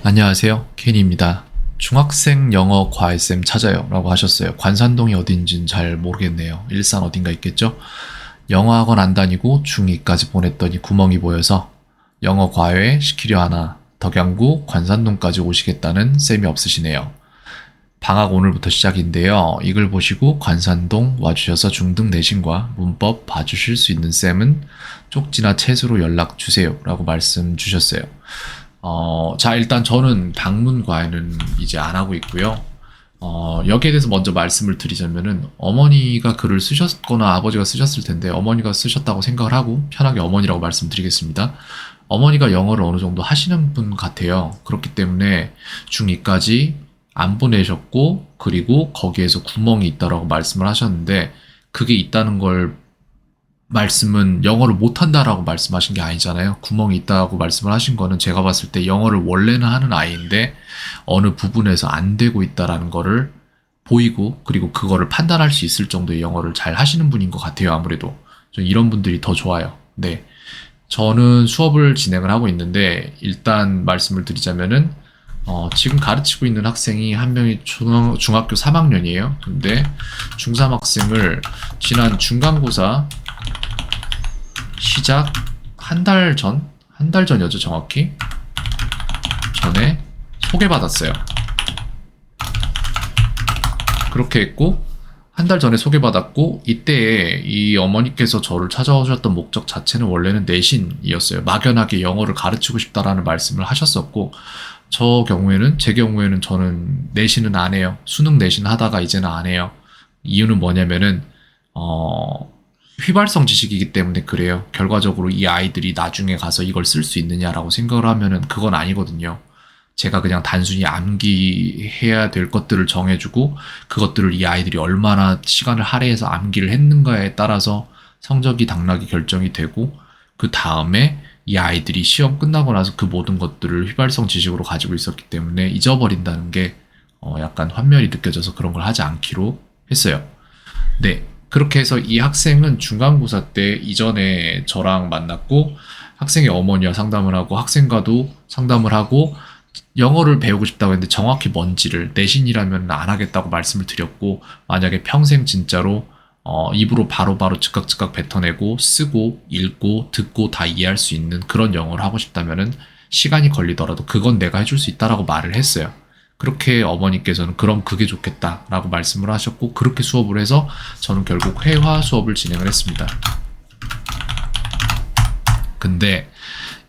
안녕하세요. 케인입니다. 중학생 영어 과외쌤 찾아요 라고 하셨어요. 관산동이 어딘지는 잘 모르겠네요. 일산 어딘가 있겠죠? 영어학원 안 다니고 중2까지 보냈더니 구멍이 보여서 영어 과외 시키려 하나 덕양구 관산동까지 오시겠다는 쌤이 없으시네요. 방학 오늘부터 시작인데요. 이걸 보시고 관산동 와주셔서 중등 내신과 문법 봐주실 수 있는 쌤은 쪽지나 챗으로 연락 주세요 라고 말씀 주셨어요. 자, 일단 저는 방문 과외는 이제 안 하고 있고요. 여기에 대해서 먼저 말씀을 드리자면은 어머니가 글을 쓰셨거나 아버지가 쓰셨을 텐데 어머니가 쓰셨다고 생각을 하고 편하게 어머니라고 말씀드리겠습니다. 어머니가 영어를 어느 정도 하시는 분 같아요. 그렇기 때문에 중2까지 안 보내셨고 그리고 거기에서 구멍이 있다라고 말씀을 하셨는데 그게 있다는 걸 말씀은 영어를 못한다라고 말씀하신 게 아니잖아요. 구멍이 있다고 말씀을 하신 거는 제가 봤을 때 영어를 원래는 하는 아이인데 어느 부분에서 안 되고 있다라는 거를 보이고 그리고 그거를 판단할 수 있을 정도의 영어를 잘 하시는 분인 것 같아요. 아무래도 좀 이런 분들이 더 좋아요. 네, 저는 수업을 진행을 하고 있는데 일단 말씀을 드리자면은 지금 가르치고 있는 학생이 한 명이 중학교 3학년이에요. 근데 중3 학생을 지난 중간고사 시작 한 달 전? 한 달 전이었죠, 정확히. 전에 소개받았어요. 그렇게 했고, 한 달 전에 소개받았고, 이때에 이 어머니께서 저를 찾아오셨던 목적 자체는 원래는 내신이었어요. 막연하게 영어를 가르치고 싶다라는 말씀을 하셨었고, 제 경우에는 저는 내신은 안 해요. 수능 내신 하다가 이제는 안 해요. 이유는 뭐냐면은, 휘발성 지식이기 때문에 그래요. 결과적으로 이 아이들이 나중에 가서 이걸 쓸 수 있느냐라고 생각을 하면은 그건 아니거든요. 제가 그냥 단순히 암기해야 될 것들을 정해주고 그것들을 이 아이들이 얼마나 시간을 할애해서 암기를 했는가에 따라서 성적이 당락이 결정이 되고 그 다음에 이 아이들이 시험 끝나고 나서 그 모든 것들을 휘발성 지식으로 가지고 있었기 때문에 잊어버린다는 게 약간 환멸이 느껴져서 그런 걸 하지 않기로 했어요. 네. 그렇게 해서 이 학생은 중간고사 때 이전에 저랑 만났고 학생의 어머니와 상담을 하고 학생과도 상담을 하고 영어를 배우고 싶다고 했는데 정확히 뭔지를 내신이라면 안 하겠다고 말씀을 드렸고 만약에 평생 진짜로 입으로 바로바로 즉각 뱉어내고 쓰고 읽고 듣고 다 이해할 수 있는 그런 영어를 하고 싶다면은 시간이 걸리더라도 그건 내가 해줄 수 있다라고 말을 했어요. 그렇게 어머니께서는 그럼 그게 좋겠다라고 말씀을 하셨고 그렇게 수업을 해서 저는 결국 회화 수업을 진행을 했습니다. 근데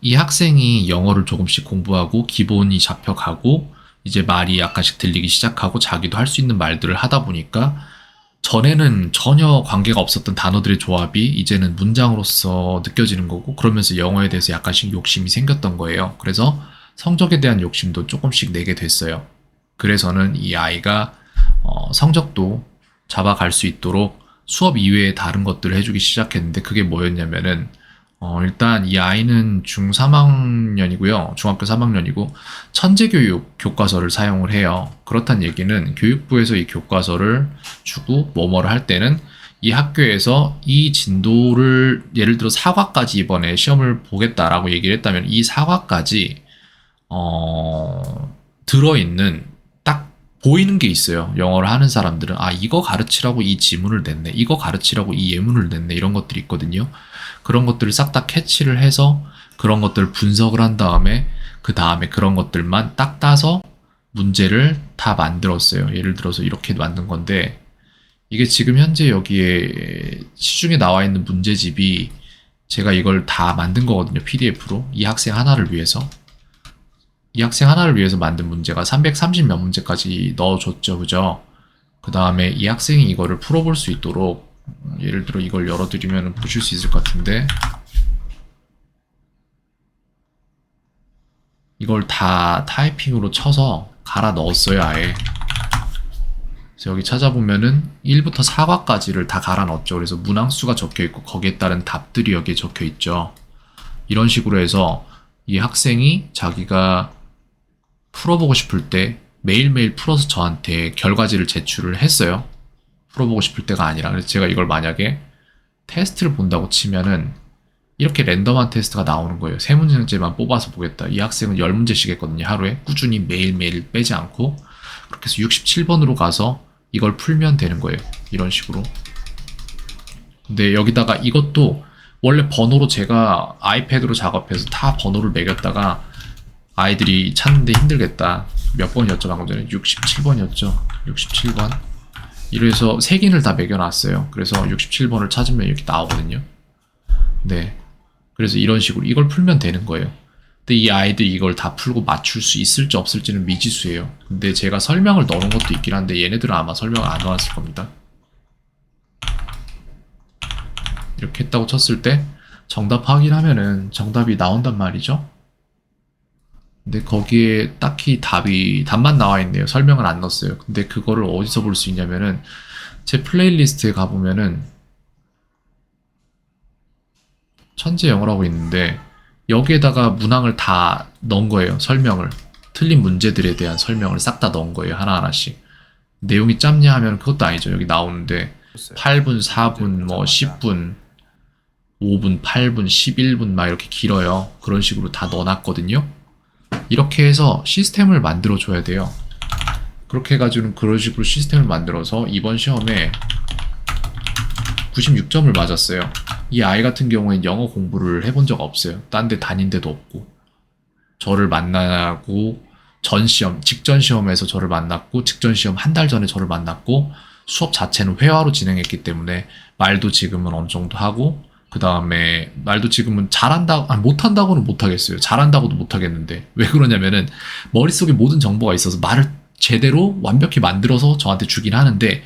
이 학생이 영어를 조금씩 공부하고 기본이 잡혀가고 이제 말이 약간씩 들리기 시작하고 자기도 할 수 있는 말들을 하다 보니까 전에는 전혀 관계가 없었던 단어들의 조합이 이제는 문장으로서 느껴지는 거고 그러면서 영어에 대해서 약간씩 욕심이 생겼던 거예요. 그래서 성적에 대한 욕심도 조금씩 내게 됐어요. 그래서는 이 아이가 성적도 잡아갈 수 있도록 수업 이외에 다른 것들을 해주기 시작했는데 그게 뭐였냐면은 일단 이 아이는 중3학년이고요. 중학교 3학년이고 천재교육 교과서를 사용을 해요. 그렇다는 얘기는 교육부에서 이 교과서를 주고 뭐뭐를 할 때는 이 학교에서 이 진도를 예를 들어 사과까지 이번에 시험을 보겠다라고 얘기를 했다면 이 사과까지 들어있는 딱 보이는 게 있어요. 영어를 하는 사람들은 이거 가르치라고 이 지문을 냈네, 이거 가르치라고 이 예문을 냈네 이런 것들이 있거든요. 그런 것들을 싹 다 캐치를 해서 그런 것들을 분석을 한 다음에 그 다음에 그런 것들만 딱 따서 문제를 다 만들었어요. 예를 들어서 이렇게 만든 건데 이게 지금 현재 여기에 시중에 나와 있는 문제집이 제가 이걸 다 만든 거거든요. PDF로 이 학생 하나를 위해서 만든 문제가 330 몇 문제까지 넣어줬죠. 그죠? 그 다음에 이 학생이 이거를 풀어볼 수 있도록 예를 들어 이걸 열어드리면 보실 수 있을 것 같은데 이걸 다 타이핑으로 쳐서 갈아 넣었어요. 아예. 그래서 여기 찾아보면은 1부터 4과까지를 다 갈아 넣었죠. 그래서 문항수가 적혀있고 거기에 따른 답들이 여기에 적혀있죠. 이런 식으로 해서 이 학생이 자기가 풀어보고 싶을 때 매일매일 풀어서 저한테 결과지를 제출을 했어요. 풀어보고 싶을 때가 아니라. 그래서 제가 이걸 만약에 테스트를 본다고 치면은 이렇게 랜덤한 테스트가 나오는 거예요. 3문제만 뽑아서 보겠다. 이 학생은 10문제씩 했거든요. 하루에 꾸준히 매일매일 빼지 않고. 그렇게 해서 67번으로 가서 이걸 풀면 되는 거예요. 이런 식으로. 근데 여기다가 이것도 원래 번호로 제가 아이패드로 작업해서 다 번호를 매겼다가 아이들이 찾는데 힘들겠다. 몇 번이었죠? 방금 전에 67번이었죠. 67번. 이래서 3개를 다 매겨놨어요. 그래서 67번을 찾으면 이렇게 나오거든요. 네. 그래서 이런 식으로 이걸 풀면 되는 거예요. 근데 이 아이들이 이걸 다 풀고 맞출 수 있을지 없을지는 미지수예요. 근데 제가 설명을 넣어놓은 것도 있긴 한데 얘네들은 아마 설명을 안 넣었을 겁니다. 이렇게 했다고 쳤을 때 정답 확인하면은 정답이 나온단 말이죠. 근데 거기에 딱히 답만 나와 있네요. 설명을 안 넣었어요. 근데 그거를 어디서 볼 수 있냐면은 제 플레이리스트에 가보면은 천재 영어라고 있는데 여기에다가 문항을 다 넣은 거예요. 설명을. 틀린 문제들에 대한 설명을 싹 다 넣은 거예요. 하나하나씩. 내용이 짧냐 하면 그것도 아니죠. 여기 나오는데 8분, 4분, 뭐 10분, 5분, 8분, 11분 막 이렇게 길어요. 그런 식으로 다 넣어놨거든요. 이렇게 해서 시스템을 만들어 줘야 돼요. 그렇게 해가지고는 그런 식으로 시스템을 만들어서 이번 시험에 96점을 맞았어요. 이 아이 같은 경우엔 영어 공부를 해본 적 없어요. 딴 데 다닌 데도 없고. 저를 만나고 직전 시험에서 저를 만났고 직전 시험 한 달 전에 저를 만났고 수업 자체는 회화로 진행했기 때문에 말도 지금은 어느 정도 하고 그 다음에 말도 지금은 못한다고는 못하겠어요. 잘한다고도 못하겠는데 왜 그러냐면은 머릿속에 모든 정보가 있어서 말을 제대로 완벽히 만들어서 저한테 주긴 하는데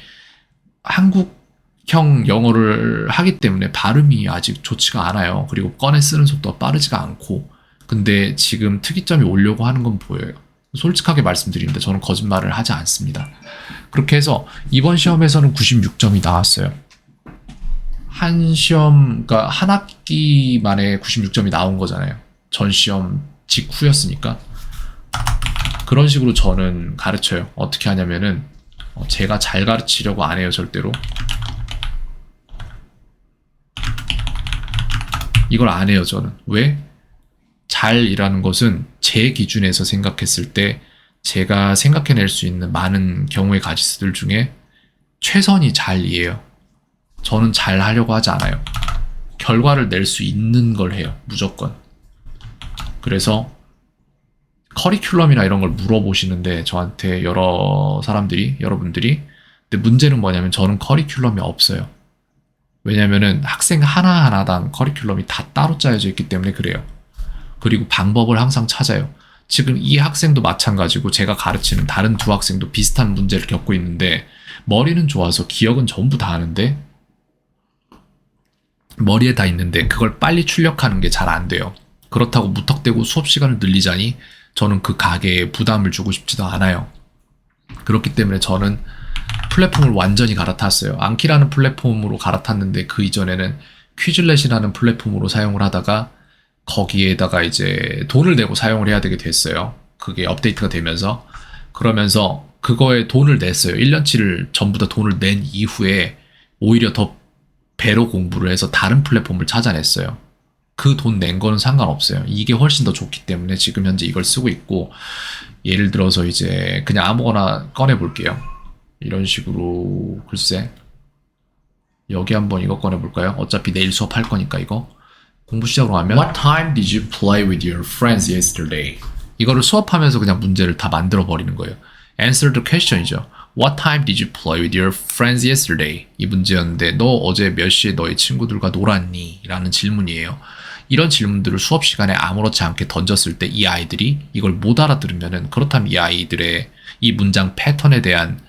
한국형 영어를 하기 때문에 발음이 아직 좋지가 않아요. 그리고 꺼내 쓰는 속도가 빠르지가 않고 근데 지금 특이점이 오려고 하는 건 보여요. 솔직하게 말씀드리는데 저는 거짓말을 하지 않습니다. 그렇게 해서 이번 시험에서는 96점이 나왔어요. 그러니까 한 학기 만에 96점이 나온 거잖아요. 전 시험 직후였으니까. 그런 식으로 저는 가르쳐요. 어떻게 하냐면은 제가 잘 가르치려고 안 해요, 절대로. 이걸 안 해요, 저는. 왜? 잘이라는 것은 제 기준에서 생각했을 때 제가 생각해낼 수 있는 많은 경우의 가지수들 중에 최선이 잘이에요. 저는 잘 하려고 하지 않아요. 결과를 낼 수 있는 걸 해요. 무조건. 그래서 커리큘럼이나 이런 걸 물어보시는데 저한테 여러분들이 근데 문제는 뭐냐면 저는 커리큘럼이 없어요. 왜냐면은 학생 하나하나당 커리큘럼이 다 따로 짜여져 있기 때문에 그래요. 그리고 방법을 항상 찾아요. 지금 이 학생도 마찬가지고 제가 가르치는 다른 두 학생도 비슷한 문제를 겪고 있는데 머리는 좋아서 기억은 전부 다 하는데 머리에 다 있는데 그걸 빨리 출력하는 게 잘 안 돼요. 그렇다고 무턱대고 수업 시간을 늘리자니 저는 그 가게에 부담을 주고 싶지도 않아요. 그렇기 때문에 저는 플랫폼을 완전히 갈아탔어요. 안키라는 플랫폼으로 갈아탔는데 그 이전에는 퀴즐렛이라는 플랫폼으로 사용을 하다가 거기에다가 이제 돈을 내고 사용을 해야 되게 됐어요. 그게 업데이트가 되면서. 그러면서 그거에 돈을 냈어요. 1년치를 전부 다 돈을 낸 이후에 오히려 더 배로 공부를 해서 다른 플랫폼을 찾아냈어요. 그 돈 낸 거는 상관없어요. 이게 훨씬 더 좋기 때문에 지금 현재 이걸 쓰고 있고 예를 들어서 이제 그냥 아무거나 꺼내 볼게요. 이런 식으로 글쎄 여기 한번 이거 꺼내 볼까요? 어차피 내일 수업할 거니까 이거 공부 시작으로 하면 What time did you play with your friends yesterday? 이거를 수업하면서 그냥 문제를 다 만들어 버리는 거예요. Answer the question이죠. What time did you play with your friends yesterday? 이 문제였는데 너 어제 몇 시에 너의 친구들과 놀았니? 라는 질문이에요. 이런 질문들을 수업 시간에 아무렇지 않게 던졌을 때 이 아이들이 이걸 못 알아들으면은 그렇다면 이 아이들의 이 문장 패턴에 대한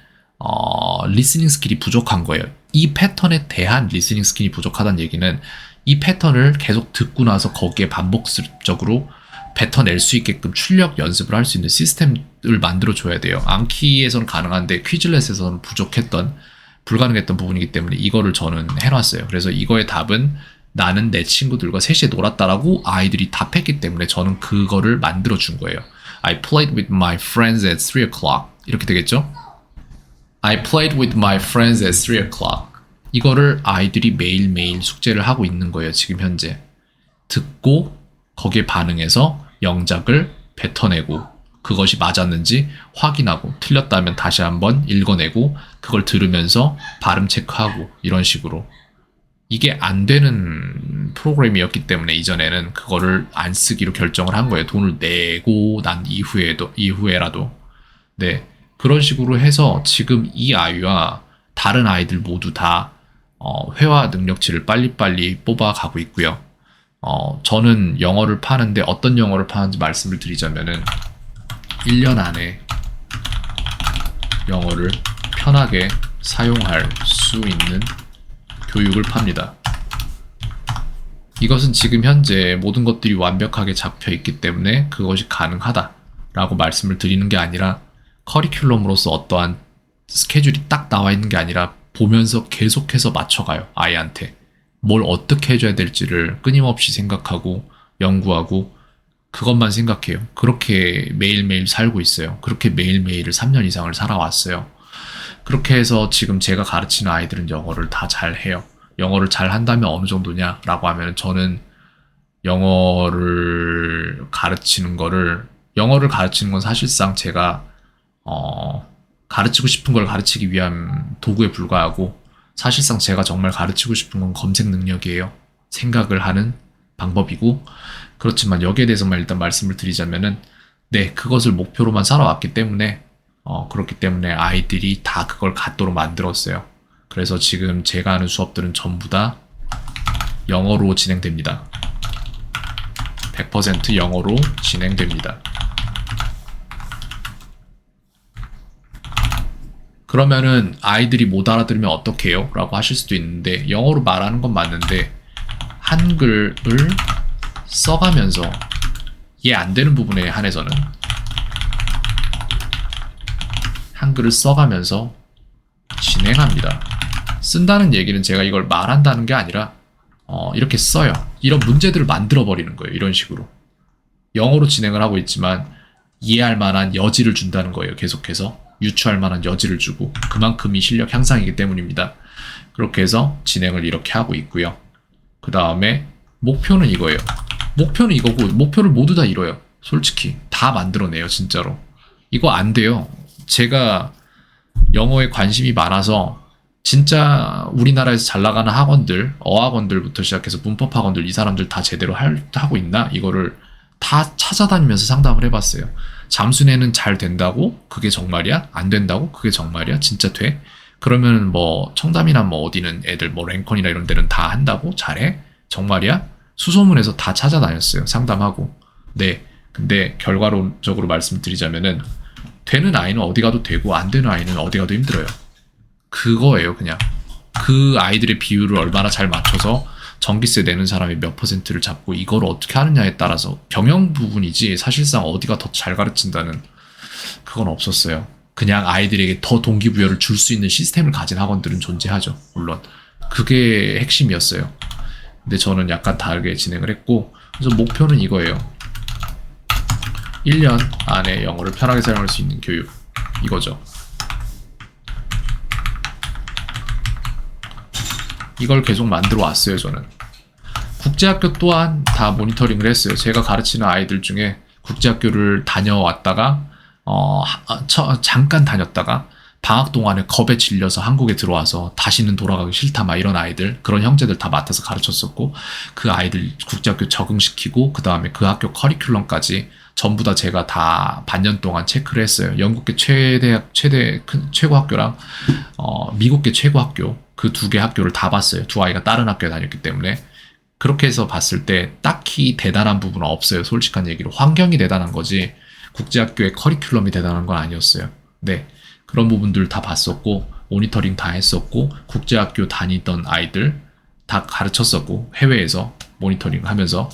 리스닝 스킬이 부족한 거예요. 이 패턴에 대한 리스닝 스킬이 부족하다는 얘기는 이 패턴을 계속 듣고 나서 거기에 반복적으로 뱉어낼 수 있게끔 출력 연습을 할 수 있는 시스템을 만들어줘야 돼요. 암키에서는 가능한데 퀴즐렛에서는 불가능했던 부분이기 때문에 이거를 저는 해놨어요. 그래서 이거의 답은 나는 내 친구들과 3시에 놀았다라고 아이들이 답했기 때문에 저는 그거를 만들어준 거예요. I played with my friends at 3 o'clock 이렇게 되겠죠? I played with my friends at 3 o'clock 이거를 아이들이 매일매일 숙제를 하고 있는 거예요. 지금 현재. 듣고 거기에 반응해서 영작을 뱉어내고 그것이 맞았는지 확인하고 틀렸다면 다시 한번 읽어내고 그걸 들으면서 발음 체크하고 이런 식으로 이게 안 되는 프로그램이었기 때문에 이전에는 그거를 안 쓰기로 결정을 한 거예요. 돈을 내고 난 이후에라도. 네. 그런 식으로 해서 지금 이 아이와 다른 아이들 모두 다 회화 능력치를 빨리빨리 뽑아가고 있고요. 저는 영어를 파는데 어떤 영어를 파는지 말씀을 드리자면은 1년 안에 영어를 편하게 사용할 수 있는 교육을 팝니다. 이것은 지금 현재 모든 것들이 완벽하게 잡혀 있기 때문에 그것이 가능하다라고 말씀을 드리는 게 아니라 커리큘럼으로서 어떠한 스케줄이 딱 나와 있는 게 아니라 보면서 계속해서 맞춰가요. 아이한테. 뭘 어떻게 해줘야 될지를 끊임없이 생각하고 연구하고 그것만 생각해요. 그렇게 매일매일 살고 있어요. 그렇게 매일매일을 3년 이상을 살아왔어요. 그렇게 해서 지금 제가 가르치는 아이들은 영어를 다 잘해요. 영어를 잘 한다면 어느 정도냐라고 하면 저는 영어를 가르치는 건 사실상 제가 가르치고 싶은 걸 가르치기 위한 도구에 불과하고 사실상 제가 정말 가르치고 싶은 건 검색 능력이에요. 생각을 하는 방법이고 그렇지만 여기에 대해서만 일단 말씀을 드리자면은 네, 그것을 목표로만 살아왔기 때문에 그렇기 때문에 아이들이 다 그걸 갖도록 만들었어요. 그래서 지금 제가 하는 수업들은 전부 다 영어로 진행됩니다. 100% 영어로 진행됩니다. 그러면은 아이들이 못 알아들으면 어떡해요? 라고 하실 수도 있는데 영어로 말하는 건 맞는데 한글을 써가면서 이해 안 되는 부분에 한해서는 한글을 써가면서 진행합니다. 쓴다는 얘기는 제가 이걸 말한다는 게 아니라 이렇게 써요. 이런 문제들을 만들어 버리는 거예요. 이런 식으로. 영어로 진행을 하고 있지만 이해할 만한 여지를 준다는 거예요. 계속해서. 유추할 만한 여지를 주고 그만큼이 실력 향상이기 때문입니다. 그렇게 해서 진행을 이렇게 하고 있고요. 그 다음에 목표는 이거예요. 목표는 이거고 목표를 모두 다 이뤄요. 솔직히 다 만들어내요. 진짜로. 이거 안 돼요. 제가 영어에 관심이 많아서 진짜 우리나라에서 잘 나가는 학원들, 어학원들부터 시작해서 문법학원들 이 사람들 다 제대로 하고 있나? 이거를 다 찾아다니면서 상담을 해봤어요. 잠수내는 잘 된다고? 그게 정말이야? 안 된다고? 그게 정말이야? 진짜 돼? 그러면 뭐 청담이나 뭐 어디는 애들 뭐 랭컨이나 이런 데는 다 한다고? 잘해? 정말이야? 수소문해서 다 찾아다녔어요. 상담하고. 네. 근데 결과론적으로 말씀드리자면은 되는 아이는 어디 가도 되고 안 되는 아이는 어디 가도 힘들어요. 그거예요, 그냥. 그 아이들의 비율을 얼마나 잘 맞춰서 전기세 내는 사람이 몇 퍼센트를 잡고 이걸 어떻게 하느냐에 따라서 경영 부분이지 사실상 어디가 더 잘 가르친다는 그건 없었어요. 그냥 아이들에게 더 동기부여를 줄 수 있는 시스템을 가진 학원들은 존재하죠. 물론. 그게 핵심이었어요. 근데 저는 약간 다르게 진행을 했고 그래서 목표는 이거예요. 1년 안에 영어를 편하게 사용할 수 있는 교육. 이거죠. 이걸 계속 만들어 왔어요, 저는. 국제학교 또한 다 모니터링을 했어요. 제가 가르치는 아이들 중에 국제학교를 다녀왔다가, 잠깐 다녔다가, 방학 동안에 겁에 질려서 한국에 들어와서 다시는 돌아가기 싫다, 막 이런 아이들, 그런 형제들 다 맡아서 가르쳤었고, 그 아이들 국제학교 적응시키고, 그 다음에 그 학교 커리큘럼까지 전부 다 제가 다 반년 동안 체크를 했어요. 영국계 최고 학교랑, 미국계 최고 학교, 그 두 개 학교를 다 봤어요. 두 아이가 다른 학교에 다녔기 때문에. 그렇게 해서 봤을 때 딱히 대단한 부분은 없어요. 솔직한 얘기로. 환경이 대단한 거지 국제학교의 커리큘럼이 대단한 건 아니었어요. 네. 그런 부분들 다 봤었고 모니터링 다 했었고 국제학교 다니던 아이들 다 가르쳤었고 해외에서 모니터링 하면서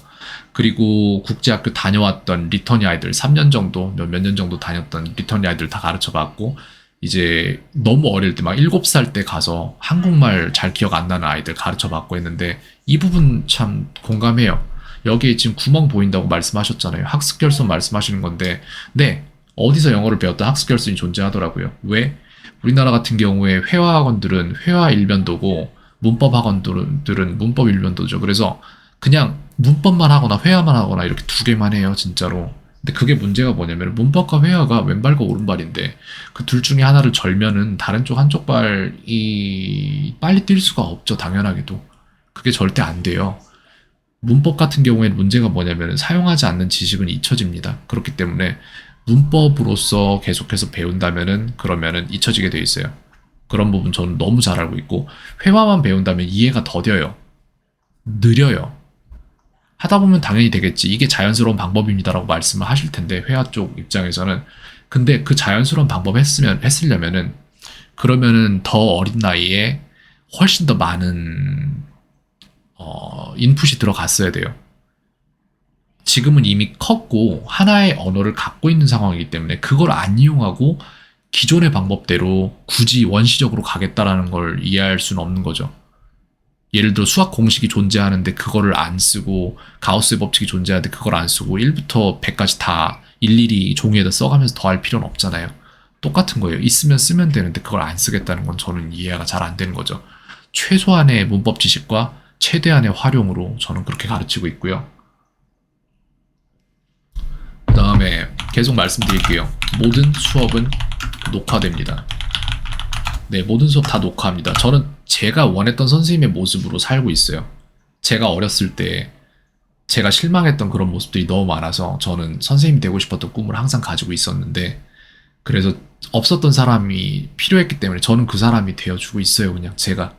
그리고 국제학교 다녀왔던 리터니 아이들 3년 정도 몇 년 정도 다녔던 리터니 아이들 다 가르쳐봤고 이제 너무 어릴 때 막 7살 때 가서 한국말 잘 기억 안 나는 아이들 가르쳐봤고 했는데 이 부분 참 공감해요. 여기에 지금 구멍 보인다고 말씀하셨잖아요. 학습결손 말씀하시는 건데 네, 어디서 영어를 배웠다 학습결손이 존재하더라고요. 왜? 우리나라 같은 경우에 회화학원들은 회화 일변도고 문법학원들은 문법 일변도죠. 그래서 그냥 문법만 하거나 회화만 하거나 이렇게 두 개만 해요, 진짜로. 근데 그게 문제가 뭐냐면 문법과 회화가 왼발과 오른발인데 그 둘 중에 하나를 절면은 다른 쪽 한쪽 발이 빨리 뛸 수가 없죠, 당연하게도. 그게 절대 안 돼요. 문법 같은 경우에는 문제가 뭐냐면 사용하지 않는 지식은 잊혀집니다. 그렇기 때문에 문법으로서 계속해서 배운다면은 그러면은 잊혀지게 돼 있어요. 그런 부분 저는 너무 잘 알고 있고, 회화만 배운다면 이해가 더뎌요. 느려요. 하다 보면 당연히 되겠지. 이게 자연스러운 방법입니다라고 말씀을 하실 텐데, 회화 쪽 입장에서는. 근데 그 자연스러운 방법 했으려면은, 그러면은 더 어린 나이에 훨씬 더 많은, 인풋이 들어갔어야 돼요. 지금은 이미 컸고, 하나의 언어를 갖고 있는 상황이기 때문에, 그걸 안 이용하고, 기존의 방법대로 굳이 원시적으로 가겠다라는 걸 이해할 수는 없는 거죠. 예를 들어 수학 공식이 존재하는데 그거를 안 쓰고, 가우스의 법칙이 존재하는데 그걸 안 쓰고 1부터 100까지 다 일일이 종이에다 써가면서 더할 필요는 없잖아요. 똑같은 거예요. 있으면 쓰면 되는데 그걸 안 쓰겠다는 건 저는 이해가 잘 안 되는 거죠. 최소한의 문법 지식과 최대한의 활용으로 저는 그렇게 가르치고 있고요. 그 다음에 계속 말씀드릴게요. 모든 수업은 녹화됩니다. 네, 모든 수업 다 녹화합니다. 저는 제가 원했던 선생님의 모습으로 살고 있어요. 제가 어렸을 때 제가 실망했던 그런 모습들이 너무 많아서 저는 선생님이 되고 싶었던 꿈을 항상 가지고 있었는데, 그래서 없었던 사람이 필요했기 때문에 저는 그 사람이 되어주고 있어요. 그냥 제가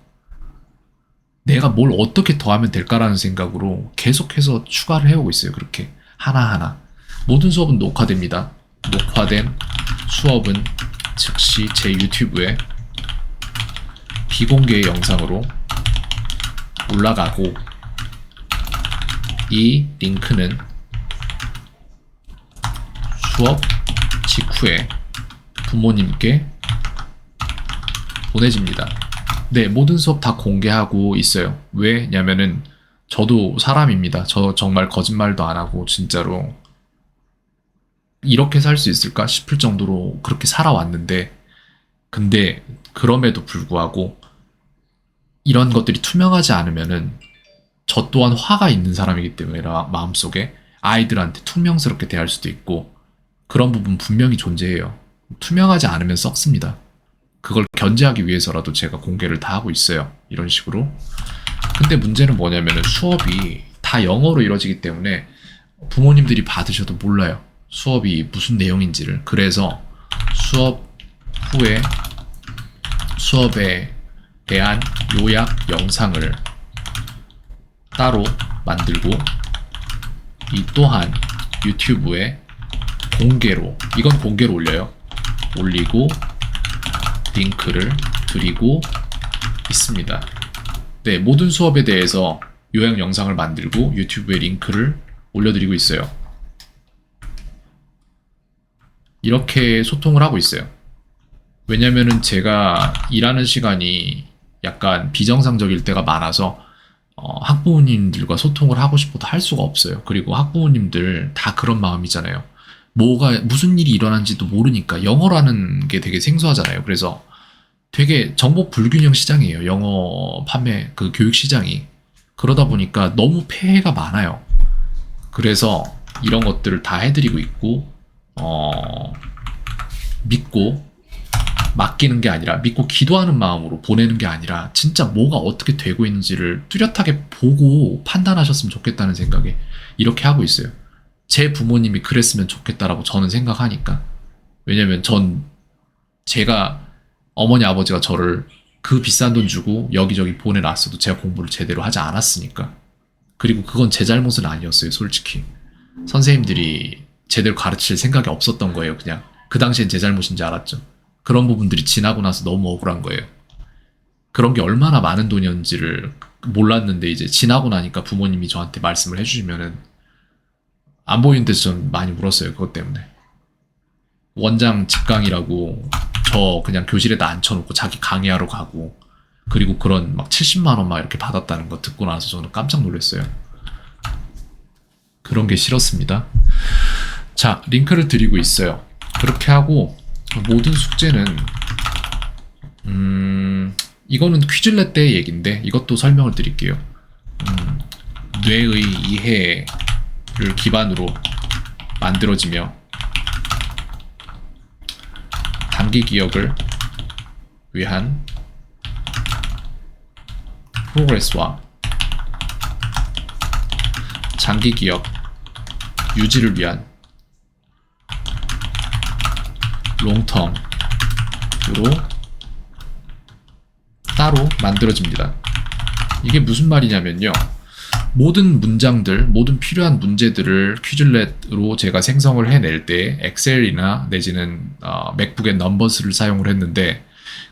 내가 뭘 어떻게 더 하면 될까라는 생각으로 계속해서 추가를 해오고 있어요. 그렇게 하나하나. 모든 수업은 녹화됩니다. 녹화된 수업은 즉시 제 유튜브에 비공개 영상으로 올라가고, 이 링크는 수업 직후에 부모님께 보내집니다. 네, 모든 수업 다 공개하고 있어요. 왜냐면은 저도 사람입니다. 저 정말 거짓말도 안 하고 진짜로 이렇게 살 수 있을까 싶을 정도로 그렇게 살아왔는데, 근데 그럼에도 불구하고 이런 것들이 투명하지 않으면은 저 또한 화가 있는 사람이기 때문에 마음속에 아이들한테 투명스럽게 대할 수도 있고, 그런 부분 분명히 존재해요. 투명하지 않으면 썩습니다. 그걸 견제하기 위해서라도 제가 공개를 다 하고 있어요. 이런 식으로. 근데 문제는 뭐냐면은 수업이 다 영어로 이루어지기 때문에 부모님들이 받으셔도 몰라요. 수업이 무슨 내용인지를. 그래서 수업 후에 수업에 대한 요약 영상을 따로 만들고, 이 또한 유튜브에 공개로, 이건 공개로 올리고 링크를 드리고 있습니다. 네, 모든 수업에 대해서 요약 영상을 만들고 유튜브에 링크를 올려드리고 있어요. 이렇게 소통을 하고 있어요. 왜냐면은 제가 일하는 시간이 약간 비정상적일 때가 많아서 학부모님들과 소통을 하고 싶어도 할 수가 없어요. 그리고 학부모님들 다 그런 마음이잖아요. 무슨 일이 일어난지도 모르니까. 영어라는 게 되게 생소하잖아요. 그래서 되게 정보 불균형 시장이에요. 영어 판매, 그 교육 시장이. 그러다 보니까 너무 폐해가 많아요. 그래서 이런 것들을 다 해드리고 있고, 믿고 맡기는 게 아니라, 믿고 기도하는 마음으로 보내는 게 아니라, 진짜 뭐가 어떻게 되고 있는지를 뚜렷하게 보고 판단하셨으면 좋겠다는 생각에 이렇게 하고 있어요. 제 부모님이 그랬으면 좋겠다라고 저는 생각하니까. 왜냐면 제가, 어머니 아버지가 저를 그 비싼 돈 주고 여기저기 보내놨어도 제가 공부를 제대로 하지 않았으니까. 그리고 그건 제 잘못은 아니었어요, 솔직히. 선생님들이 제대로 가르칠 생각이 없었던 거예요. 그냥 그 당시엔 제 잘못인지 알았죠. 그런 부분들이 지나고 나서 너무 억울한 거예요. 그런 게 얼마나 많은 돈이었는지를 몰랐는데, 이제 지나고 나니까 부모님이 저한테 말씀을 해주시면은 안 보이는 데서 전 많이 울었어요. 그것 때문에. 원장 직강이라고 저 그냥 교실에다 앉혀놓고 자기 강의하러 가고, 그리고 그런 막 70만 원 막 이렇게 받았다는 거 듣고 나서 저는 깜짝 놀랐어요. 그런 게 싫었습니다. 자, 링크를 드리고 있어요. 그렇게 하고, 모든 숙제는 이거는 퀴즐렛 때의 얘기인데 이것도 설명을 드릴게요. 뇌의 이해를 기반으로 만들어지며 단기 기억을 위한 프로그레스와 장기 기억 유지를 위한 롱텀으로 따로 만들어집니다. 이게 무슨 말이냐면요. 모든 문장들, 모든 필요한 문제들을 퀴즐렛으로 제가 생성을 해낼 때 엑셀이나 내지는 맥북의 넘버스를 사용을 했는데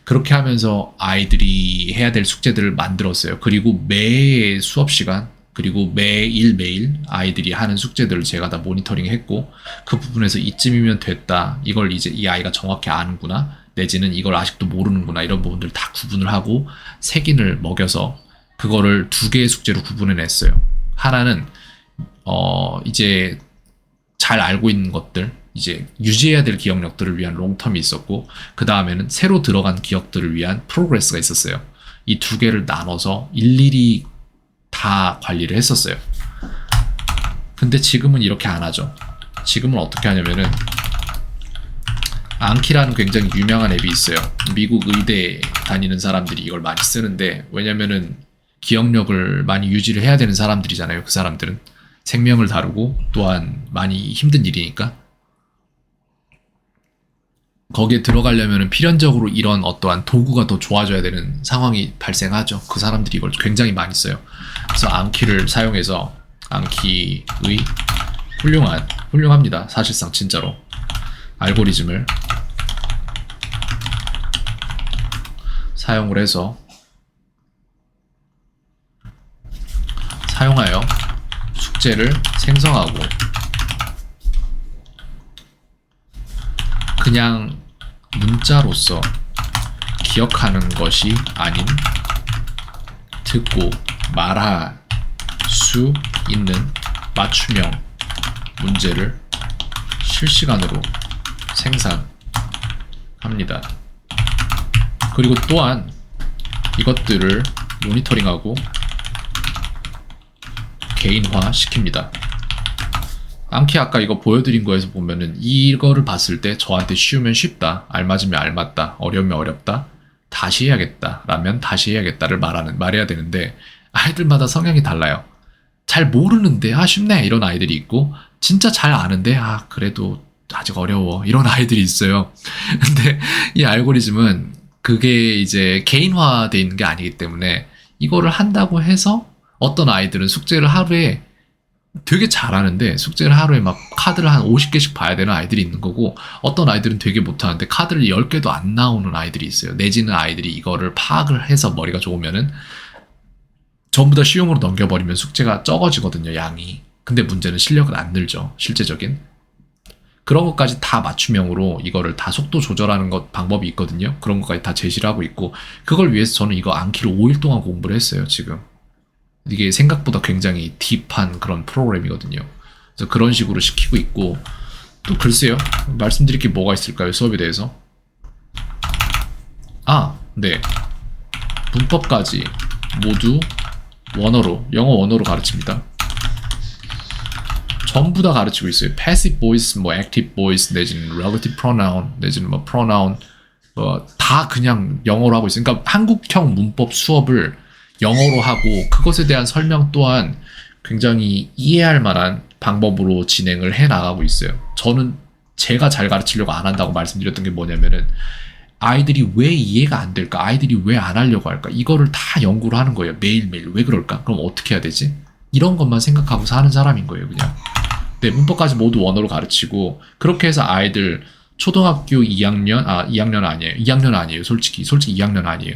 그렇게 하면서 아이들이 해야 될 숙제들을 만들었어요. 그리고 매 수업 시간 그리고 매일 아이들이 하는 숙제들을 제가 다 모니터링 했고 그 부분에서 이쯤이면 됐다. 이걸 이제 이 아이가 정확히 아는구나. 내지는 이걸 아직도 모르는구나. 이런 부분들 다 구분을 하고 색인을 먹여서 그거를 두 개의 숙제로 구분해냈어요. 하나는 이제 잘 알고 있는 것들, 이제 유지해야 될 기억력들을 위한 롱텀이 있었고 그 다음에는 새로 들어간 기억들을 위한 프로그레스가 있었어요. 이 두 개를 나눠서 일일이 다 관리를 했었어요. 근데 지금은 이렇게 안 하죠. 지금은 어떻게 하냐면은 앙키라는 굉장히 유명한 앱이 있어요. 미국 의대 다니는 사람들이 이걸 많이 쓰는데 왜냐면은 기억력을 많이 유지를 해야 되는 사람들이잖아요. 그 사람들은 생명을 다루고 또한 많이 힘든 일이니까 거기에 들어가려면 필연적으로 이런 어떠한 도구가 더 좋아져야 되는 상황이 발생하죠. 그 사람들이 이걸 굉장히 많이 써요. 그래서 앙키를 사용해서 앙키의 훌륭합니다. 사실상 진짜로 알고리즘을 사용을 해서 사용하여 숙제를 생성하고 그냥 문자로서 기억하는 것이 아닌 듣고 말할 수 있는 맞춤형 문제를 실시간으로 생산합니다. 그리고 또한 이것들을 모니터링하고 개인화 시킵니다. 앙키 아까 이거 보여드린 거에서 보면은 이거를 봤을 때 저한테 쉬우면 쉽다, 알맞으면 알맞다, 어려우면 어렵다, 다시 해야겠다 라면 다시 해야겠다를 말해야 되는데 아이들마다 성향이 달라요. 잘 모르는데 쉽네 이런 아이들이 있고 진짜 잘 아는데 그래도 아직 어려워 이런 아이들이 있어요. 근데 이 알고리즘은 그게 이제 개인화되어 있는 게 아니기 때문에 이거를 한다고 해서 어떤 아이들은 숙제를 하루에 되게 잘하는데 숙제를 하루에 막 카드를 한 50개씩 봐야 되는 아이들이 있는 거고 어떤 아이들은 되게 못하는데 카드를 10개도 안 나오는 아이들이 있어요. 내지는 아이들이 이거를 파악을 해서 머리가 좋으면은 전부 다 쉬움으로 넘겨버리면 숙제가 적어지거든요, 양이. 근데 문제는 실력은 안 늘죠, 실제적인. 그런 것까지 다 맞춤형으로 이거를 다 속도 조절하는 방법이 있거든요. 그런 것까지 다 제시를 하고 있고 그걸 위해서 저는 이거 앙키를 5일 동안 공부를 했어요, 지금. 이게 생각보다 굉장히 딥한 그런 프로그램이거든요. 그래서 그런 식으로 시키고 있고 또 글쎄요. 말씀드릴 게 뭐가 있을까요? 수업에 대해서. 네. 문법까지 모두 원어로, 영어 원어로 가르칩니다. 전부 다 가르치고 있어요. passive voice, active voice, 내지는 relative pronoun, 내지는 pronoun, 다 그냥 영어로 하고 있어요. 그러니까 한국형 문법 수업을 영어로 하고 그것에 대한 설명 또한 굉장히 이해할 만한 방법으로 진행을 해 나가고 있어요. 저는 제가 잘 가르치려고 안 한다고 말씀드렸던 게 뭐냐면은 아이들이 왜 이해가 안 될까? 아이들이 왜 안 하려고 할까? 이거를 다 연구를 하는 거예요. 매일매일. 왜 그럴까? 그럼 어떻게 해야 되지? 이런 것만 생각하고 사는 사람인 거예요, 그냥. 네, 문법까지 모두 원어로 가르치고 그렇게 해서 아이들 초등학교 2학년, 2학년 아니에요. 2학년 아니에요. 솔직히 2학년 아니에요.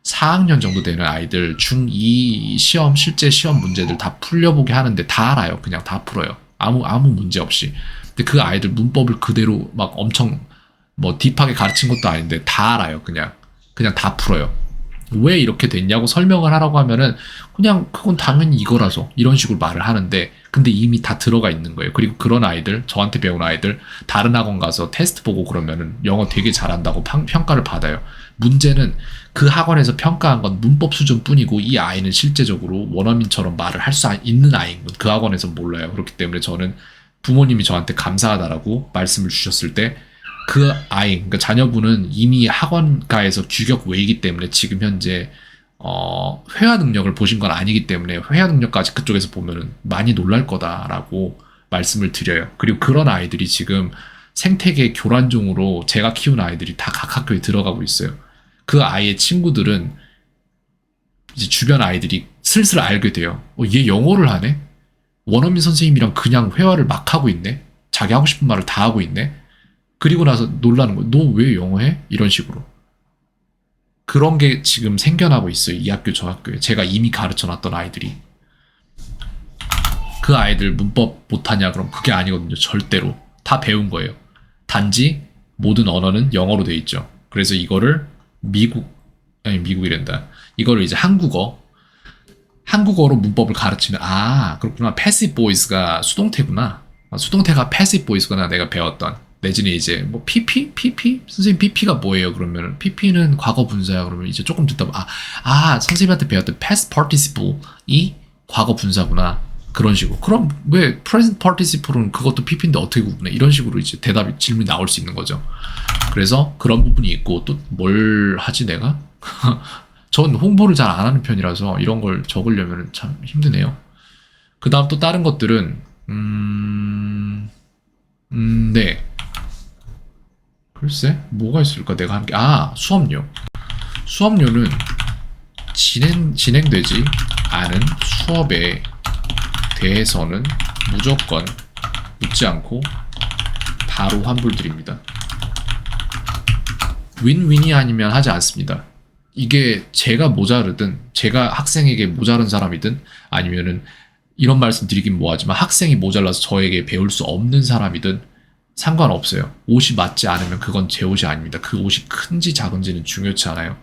4학년 정도 되는 아이들 중2 시험, 실제 시험 문제들 다 풀려보게 하는데 다 알아요. 그냥 다 풀어요. 아무 문제 없이. 근데 그 아이들 문법을 그대로 막 엄청 딥하게 가르친 것도 아닌데 다 알아요. 그냥 다 풀어요. 왜 이렇게 됐냐고 설명을 하라고 하면은 그냥 그건 당연히 이거라서 이런 식으로 말을 하는데, 근데 이미 다 들어가 있는 거예요. 그리고 그런 아이들, 저한테 배운 아이들 다른 학원 가서 테스트 보고 그러면은 영어 되게 잘한다고 평가를 받아요. 문제는 그 학원에서 평가한 건 문법 수준뿐이고 이 아이는 실제적으로 원어민처럼 말을 할 수 있는 아이인 건 그 학원에서 몰라요. 그렇기 때문에 저는 부모님이 저한테 감사하다라고 말씀을 주셨을 때 그 아이, 그러니까 자녀분은 이미 학원가에서 규격 외이기 때문에 지금 현재 회화 능력을 보신 건 아니기 때문에 회화 능력까지 그쪽에서 보면은 많이 놀랄 거다라고 말씀을 드려요. 그리고 그런 아이들이 지금 생태계 교란종으로 제가 키운 아이들이 다 각 학교에 들어가고 있어요. 그 아이의 친구들은 이제 주변 아이들이 슬슬 알게 돼요. 얘 영어를 하네? 원어민 선생님이랑 그냥 회화를 막 하고 있네? 자기 하고 싶은 말을 다 하고 있네? 그리고 나서 놀라는 거예요. 너 왜 영어 해? 이런 식으로. 그런 게 지금 생겨나고 있어요. 이 학교 저 학교에. 제가 이미 가르쳐놨던 아이들이. 그 아이들 문법 못하냐? 그럼 그게 아니거든요. 절대로. 다 배운 거예요. 단지 모든 언어는 영어로 돼 있죠. 그래서 이거를 미국이란다. 이거를 이제 한국어로 문법을 가르치면, 그렇구나. 패시브 보이스가 수동태구나. 수동태가 패시브 보이스구나. 내가 배웠던. 내지는 이제 뭐 PP? 선생님 PP가 뭐예요? 그러면 PP는 과거 분사야. 그러면 이제 조금 듣다 보면 선생님한테 배웠던 past participle이 과거 분사구나. 그런 식으로. 그럼 왜 present participle은 그것도 PP인데 어떻게 구분해? 이런 식으로 이제 질문이 나올 수 있는 거죠. 그래서 그런 부분이 있고, 또 뭘 하지 내가? 전 홍보를 잘 안 하는 편이라서 이런 걸 적으려면 참 힘드네요. 그 다음 또 다른 것들은 네. 글쎄, 뭐가 있을까? 내가 한 게, 수업료. 수업료는 진행되지 않은 수업에 대해서는 무조건 묻지 않고 바로 환불드립니다. 윈윈이 아니면 하지 않습니다. 이게 제가 모자르든, 제가 학생에게 모자른 사람이든, 아니면은 이런 말씀 드리긴 뭐하지만 학생이 모자라서 저에게 배울 수 없는 사람이든 상관없어요. 옷이 맞지 않으면 그건 제 옷이 아닙니다. 그 옷이 큰지 작은지는 중요치 않아요.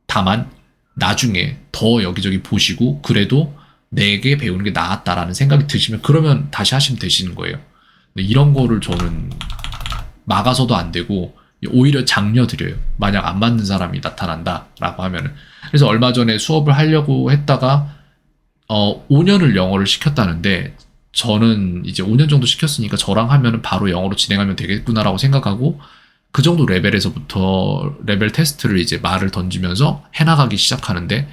다만 나중에 더 여기저기 보시고 그래도 내게 배우는 게 나았다라는 생각이 드시면 그러면 다시 하시면 되시는 거예요. 근데 이런 거를 저는 막아서도 안 되고 오히려 장려드려요. 만약 안 맞는 사람이 나타난다라고 하면은. 그래서 얼마 전에 수업을 하려고 했다가 5년을 영어를 시켰다는데, 저는 이제 5년 정도 시켰으니까 저랑 하면은 바로 영어로 진행하면 되겠구나라고 생각하고 그 정도 레벨에서부터 레벨 테스트를 이제 말을 던지면서 해나가기 시작하는데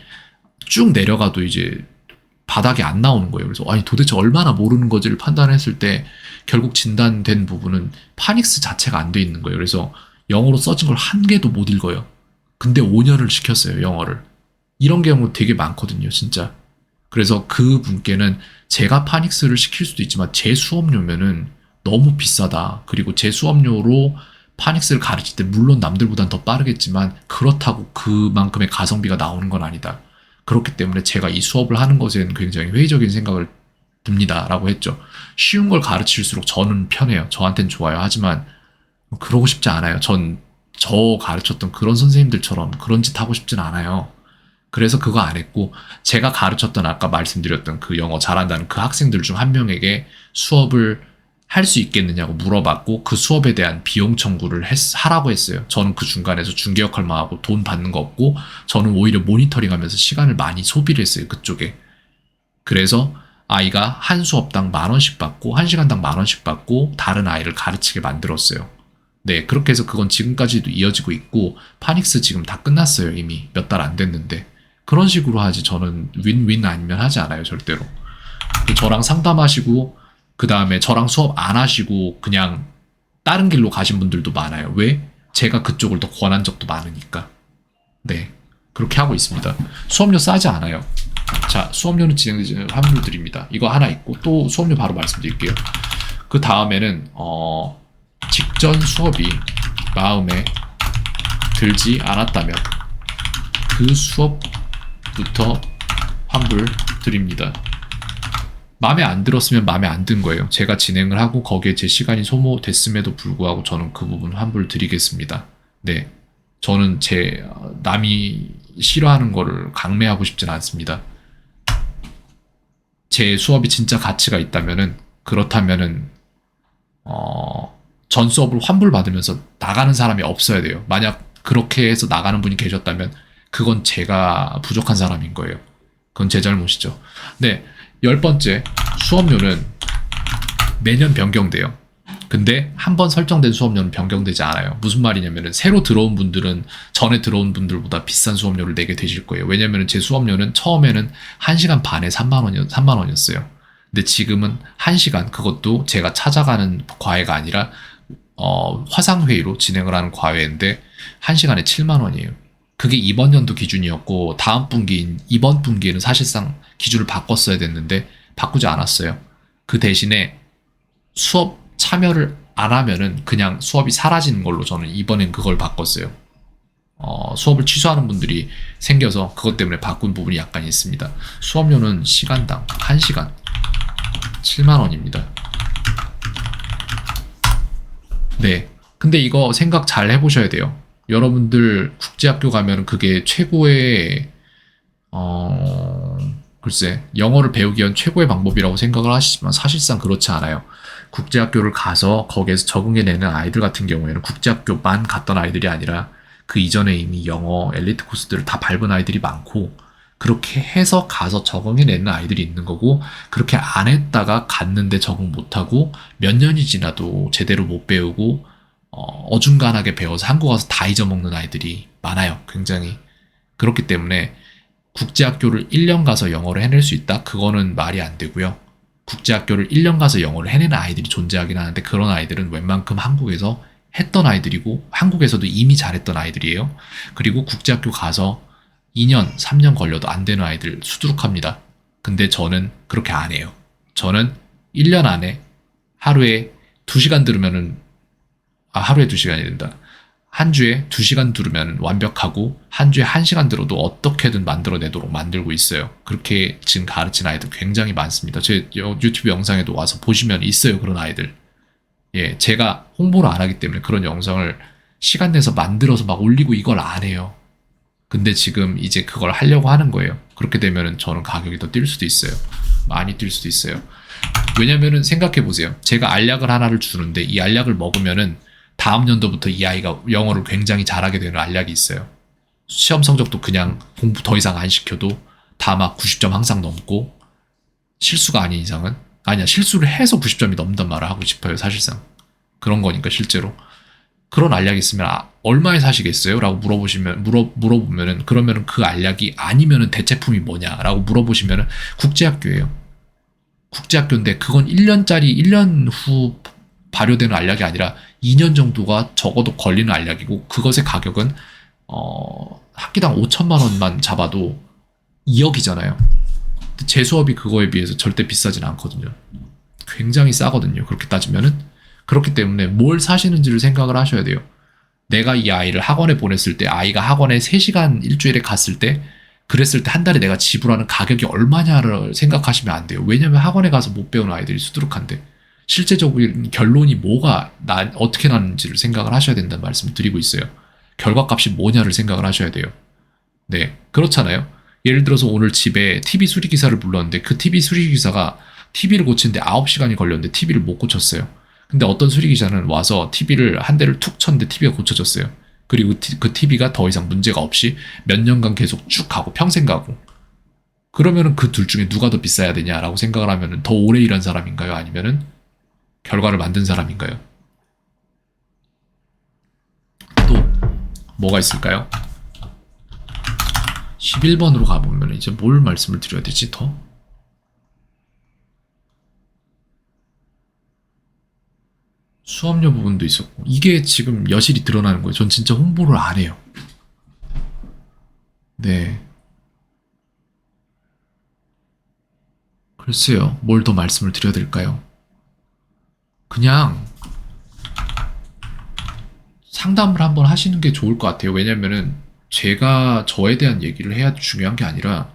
쭉 내려가도 이제 바닥이 안 나오는 거예요. 그래서 도대체 얼마나 모르는 거지를 판단했을 때 결국 진단된 부분은 파닉스 자체가 안 돼 있는 거예요. 그래서 영어로 써진 걸 한 개도 못 읽어요. 근데 5년을 시켰어요, 영어를. 이런 경우 되게 많거든요, 진짜. 그래서 그 분께는 제가 파닉스를 시킬 수도 있지만 제 수업료면은 너무 비싸다. 그리고 제 수업료로 파닉스를 가르칠 때 물론 남들보단 더 빠르겠지만 그렇다고 그만큼의 가성비가 나오는 건 아니다. 그렇기 때문에 제가 이 수업을 하는 것에는 굉장히 회의적인 생각을 듭니다. 라고 했죠. 쉬운 걸 가르칠수록 저는 편해요. 저한텐 좋아요. 하지만 그러고 싶지 않아요. 저 가르쳤던 그런 선생님들처럼 그런 짓 하고 싶진 않아요. 그래서 그거 안 했고, 제가 가르쳤던 아까 말씀드렸던 그 영어 잘한다는 그 학생들 중 한 명에게 수업을 할 수 있겠느냐고 물어봤고 그 수업에 대한 비용 청구를 하라고 했어요. 저는 그 중간에서 중개 역할만 하고 돈 받는 거 없고 저는 오히려 모니터링하면서 시간을 많이 소비를 했어요. 그쪽에. 그래서 아이가 한 수업당 10,000원씩 받고 1시간당 10,000원씩 받고 다른 아이를 가르치게 만들었어요. 네, 그렇게 해서 그건 지금까지도 이어지고 있고 파닉스 지금 다 끝났어요. 이미 몇 달 안 됐는데. 그런 식으로 하지 저는 윈윈 아니면 하지 않아요. 절대로. 저랑 상담하시고 그 다음에 저랑 수업 안 하시고 그냥 다른 길로 가신 분들도 많아요. 왜? 제가 그쪽을 더 권한 적도 많으니까. 네, 그렇게 하고 있습니다. 수업료 싸지 않아요. 자, 수업료는 진행되는 환불 드립니다. 이거 하나 있고 또 수업료 바로 말씀드릴게요. 그 다음에는 직전 수업이 마음에 들지 않았다면 그 수업부터 환불 드립니다. 마음에 안 들었으면 마음에 안 든 거예요. 제가 진행을 하고 거기에 제 시간이 소모됐음에도 불구하고 저는 그 부분 환불 드리겠습니다. 네, 저는 남이 싫어하는 거를 강매하고 싶진 않습니다. 제 수업이 진짜 가치가 있다면은, 그렇다면은 전 수업을 환불받으면서 나가는 사람이 없어야 돼요. 만약 그렇게 해서 나가는 분이 계셨다면 그건 제가 부족한 사람인 거예요. 그건 제 잘못이죠. 네, 10번째, 수업료는 매년 변경돼요. 근데 한 번 설정된 수업료는 변경되지 않아요. 무슨 말이냐면은 새로 들어온 분들은 전에 들어온 분들보다 비싼 수업료를 내게 되실 거예요. 왜냐면은 제 수업료는 처음에는 1시간 반에 3만 원이었어요. 근데 지금은 1시간, 그것도 제가 찾아가는 과외가 아니라 화상회의로 진행을 하는 과외인데 1시간에 7만 원이에요. 그게 이번 연도 기준이었고 다음 분기인 이번 분기에는 사실상 기준을 바꿨어야 됐는데 바꾸지 않았어요. 그 대신에 수업 참여를 안 하면은 그냥 수업이 사라지는 걸로 저는 이번엔 그걸 바꿨어요. 수업을 취소하는 분들이 생겨서 그것 때문에 바꾼 부분이 약간 있습니다. 수업료는 시간당 1시간 7만 원입니다. 네. 근데 이거 생각 잘 해보셔야 돼요. 여러분들 국제학교 가면 그게 최고의 글쎄, 영어를 배우기 위한 최고의 방법이라고 생각을 하시지만 사실상 그렇지 않아요. 국제학교를 가서 거기에서 적응해내는 아이들 같은 경우에는 국제학교만 갔던 아이들이 아니라 그 이전에 이미 영어 엘리트 코스들을 다 밟은 아이들이 많고, 그렇게 해서 가서 적응해내는 아이들이 있는 거고, 그렇게 안 했다가 갔는데 적응 못하고 몇 년이 지나도 제대로 못 배우고 어중간하게 배워서 한국 와서 다 잊어먹는 아이들이 많아요. 굉장히. 그렇기 때문에 국제학교를 1년 가서 영어를 해낼 수 있다? 그거는 말이 안 되고요. 국제학교를 1년 가서 영어를 해내는 아이들이 존재하긴 하는데 그런 아이들은 웬만큼 한국에서 했던 아이들이고 한국에서도 이미 잘했던 아이들이에요. 그리고 국제학교 가서 2년, 3년 걸려도 안 되는 아이들 수두룩합니다. 근데 저는 그렇게 안 해요. 저는 1년 안에 하루에 2시간 들으면은, 하루에 2시간이 된다. 한 주에 2시간 들으면 완벽하고 한 주에 1시간 들어도 어떻게든 만들어내도록 만들고 있어요. 그렇게 지금 가르친 아이들 굉장히 많습니다. 제 유튜브 영상에도 와서 보시면 있어요. 그런 아이들. 예, 제가 홍보를 안 하기 때문에 그런 영상을 시간 내서 만들어서 막 올리고 이걸 안 해요. 근데 지금 이제 그걸 하려고 하는 거예요. 그렇게 되면은 저는 가격이 더 뛸 수도 있어요. 많이 뛸 수도 있어요. 왜냐면은 생각해 보세요. 제가 알약을 하나를 주는데 이 알약을 먹으면은 다음 연도부터 이 아이가 영어를 굉장히 잘하게 되는 알약이 있어요. 시험 성적도 그냥 공부 더 이상 안 시켜도 다 막 90점 항상 넘고, 실수가 아닌 이상은, 아니야, 실수를 해서 90점이 넘단 말을 하고 싶어요. 사실상 그런 거니까. 실제로 그런 알약이 있으면 얼마에 사시겠어요? 라고 물어보면은, 그러면은 그 알약이 아니면은 대체품이 뭐냐라고 물어보시면은 국제학교예요. 국제학교인데 그건 1년 후 발효되는 알약이 아니라 2년 정도가 적어도 걸리는 알약이고, 그것의 가격은 학기당 5천만 원만 잡아도 2억이잖아요. 제 수업이 그거에 비해서 절대 비싸진 않거든요. 굉장히 싸거든요. 그렇게 따지면은. 그렇기 때문에 뭘 사시는지를 생각을 하셔야 돼요. 내가 이 아이를 학원에 보냈을 때, 아이가 학원에 3시간 일주일에 갔을 때, 그랬을 때 한 달에 내가 지불하는 가격이 얼마냐를 생각하시면 안 돼요. 왜냐면 학원에 가서 못 배우는 아이들이 수두룩한데, 실제적인 결론이 어떻게 나는지를 생각을 하셔야 된다는 말씀을 드리고 있어요. 결과값이 뭐냐를 생각을 하셔야 돼요. 네, 그렇잖아요. 예를 들어서 오늘 집에 TV 수리기사를 불렀는데 그 TV 수리기사가 TV를 고치는데 9시간이 걸렸는데 TV를 못 고쳤어요. 근데 어떤 수리기사는 와서 TV를 한 대를 툭 쳤는데 TV가 고쳐졌어요. 그리고 그 TV가 더 이상 문제가 없이 몇 년간 계속 쭉 가고 평생 가고. 그러면은 그 둘 중에 누가 더 비싸야 되냐라고 생각을 하면은 더 오래 일한 사람인가요? 아니면은 결과를 만든 사람인가요? 또 뭐가 있을까요? 11번으로 가보면 이제 뭘 말씀을 드려야 되지 더? 수업료 부분도 있었고, 이게 지금 여실히 드러나는 거예요. 전 진짜 홍보를 안 해요. 네. 글쎄요, 뭘 더 말씀을 드려야 될까요? 그냥 상담을 한번 하시는 게 좋을 것 같아요. 왜냐면은 제가 저에 대한 얘기를 해야 중요한 게 아니라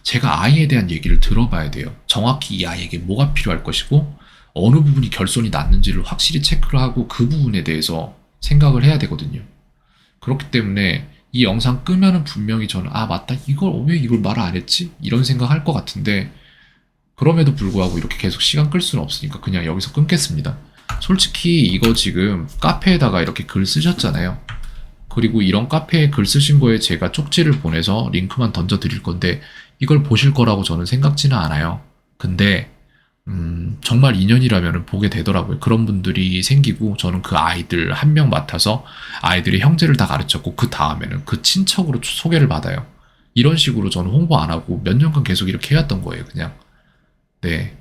제가 아이에 대한 얘기를 들어봐야 돼요. 정확히 이 아이에게 뭐가 필요할 것이고 어느 부분이 결손이 났는지를 확실히 체크를 하고 그 부분에 대해서 생각을 해야 되거든요. 그렇기 때문에 이 영상 끄면은 분명히 저는 아 맞다 왜 이걸 말 안 했지? 이런 생각 할 것 같은데 그럼에도 불구하고 이렇게 계속 시간 끌 수는 없으니까 그냥 여기서 끊겠습니다. 솔직히 이거 지금 카페에다가 이렇게 글 쓰셨잖아요. 그리고 이런 카페에 글 쓰신 거에 제가 쪽지를 보내서 링크만 던져 드릴 건데 이걸 보실 거라고 저는 생각지는 않아요. 근데 정말 인연이라면 보게 되더라고요. 그런 분들이 생기고 저는 그 아이들 한 명 맡아서 아이들의 형제를 다 가르쳤고 그 다음에는 그 친척으로 소개를 받아요. 이런 식으로 저는 홍보 안 하고 몇 년간 계속 이렇게 해왔던 거예요. 그냥. 네.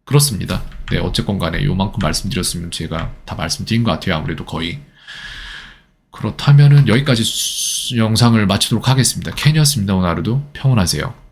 그렇습니다. 네, 어쨌건 간에 요만큼 말씀드렸으면 제가 다 말씀드린 것 같아요. 아무래도 거의. 그렇다면은 여기까지 영상을 마치도록 하겠습니다. 캔이었습니다. 오늘 하루도 평온하세요.